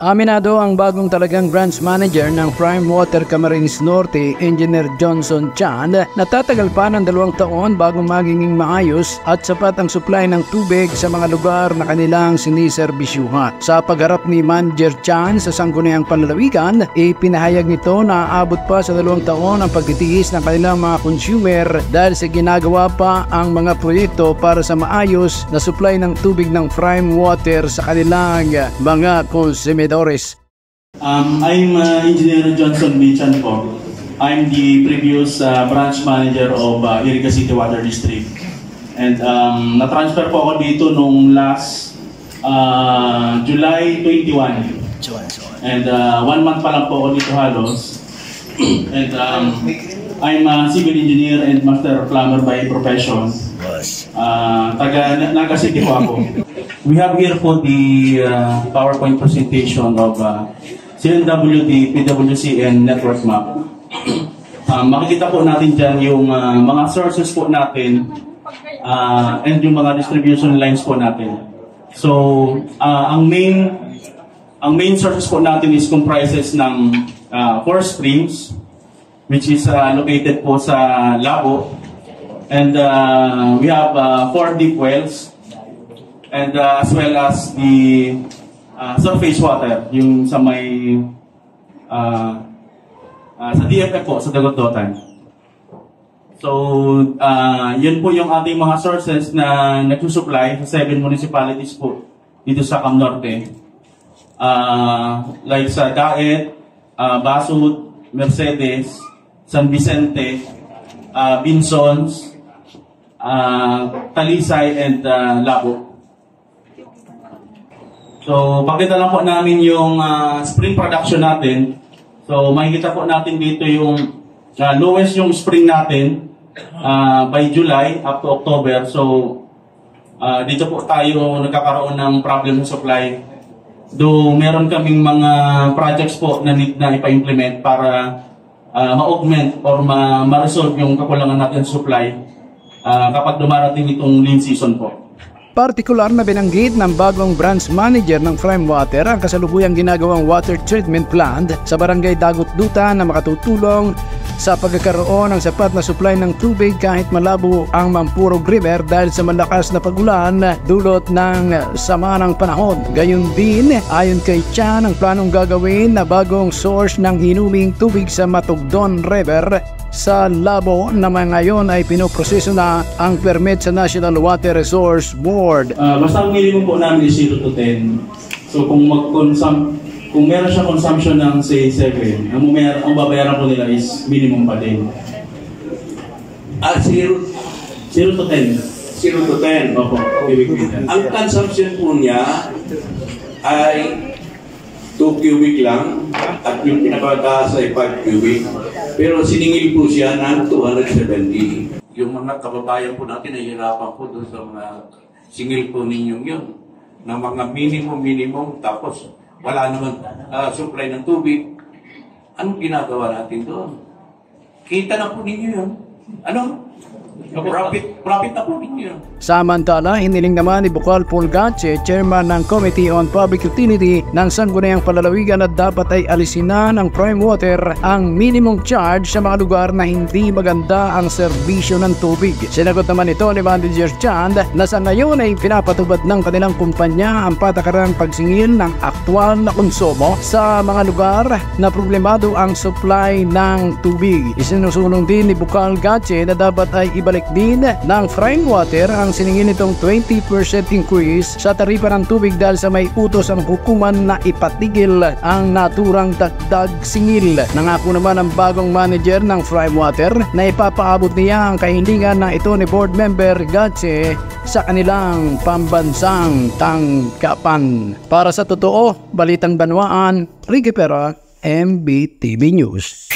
Aminado ang bagong talagang branch manager ng Prime Water Camarines Norte, Engineer Johnson Chan, na tatagal pa ng 2 taon bago magiging maayos at sapat ang supply ng tubig sa mga lugar na kanilang siniserbisyuhan. Sa pagharap ni Manager Chan sa sangguniang panlalawigan, ipinahayag nito na aabot pa sa 2 taon ang pagtitiis ng kanilang mga consumer dahil sa ginagawa pa ang mga proyekto para sa maayos na supply ng tubig ng Prime Water sa kanilang mga konsumidor. I'm Engineer Johnson Michan po. I'm the previous branch manager of Iriga City Water District. And na-transfer po ako dito nung last July 21. And 1 month pa lang po ako dito halos. And I'm a civil engineer and master plumber by profession. Taga Naga City po ako. We have here po the PowerPoint presentation of CNWD, PWC, and Network Map. Makikita po natin dyan yung mga sources po natin and yung mga distribution lines po natin. So, ang main sources po natin is comprises ng 4 streams, which is located po sa Labo. And we have 4 deep wells. And as well as the surface water, yung sa may sa DFF po, sa Dagototan. So, yun po yung ating mga sources na nagsusupply sa 7 municipalities po dito sa Cam Norte. Like sa Daet, Basud, Mercedes, San Vicente, Binsons, Talisay, and Labo. So, pakita lang po namin yung spring production natin. So, makikita po natin dito yung lowest yung spring natin by July up to October. So, dito po tayo nagkakaroon ng problem sa supply. Though meron kaming mga projects po na need na ipa-implement para ma-augment or ma-resolve yung kakulangan natin sa supply kapag dumarating itong lean season po. Partikular na binanggit ng bagong branch manager ng Prime Water ang kasalukuyang ginagawang water treatment plant sa Barangay Dagot Duta na makatutulong sa pagkakaroon ng sapat na supply ng tubig kahit malabo ang Mampurog River dahil sa malakas na pagulan dulot ng sama ng panahon. Gayon din, ayon kay Chan, ang planong gagawin na bagong source ng hinuming tubig sa Matugdon River sa Labo na ngayon ay pinoproseso na ang permit sa National Water Resource Board. Basta ang minimum po namin is 0 to 10. So kung meron siya consumption ng say 7, ang babayaran po nila is minimum pa din. 0 to 10. 0 to 10. Opo. Ang consumption po niya ay 2 cubic lang at yung pinakataas ay 5 cubic. Pero siningil po siya ng 270. Yung mga kababayan po natin ay hirapan po doon sa mga singil po ninyong yun. Na mga minimum tapos wala naman supply ng tubig. Anong ginagawa natin doon? Kita na po ninyo yun. Ano? Profit na po ninyo. Samantala, hiniling naman ni Bukal Pulgache, chairman ng Committee on Public Utility ng Sangguniang Palalawigan, na dapat ay alisin na ng Prime Water ang minimum charge sa mga lugar na hindi maganda ang serbisyo ng tubig. Sinagot naman ito ni Manager Chan na sa ngayon ay pinapatubad ng kanilang kumpanya ang patakarang pagsingil ng aktwal na konsumo sa mga lugar na problemado ang supply ng tubig. Isinusulong din ni Bukal Gache na dapat ay ibalik din ng Prime Water ang siningin nitong 20% increase sa taripa ng tubig dahil sa may utos ang hukuman na ipatigil ang naturang dagdag singil. Nangako naman ang bagong manager ng Prime Water na ipapaabot niya ang kahilingan ng ito ni board member Gache sa kanilang pambansang tanggapan. Para sa totoo, Balitang Banwaan, Ricky Pera, MBTV News.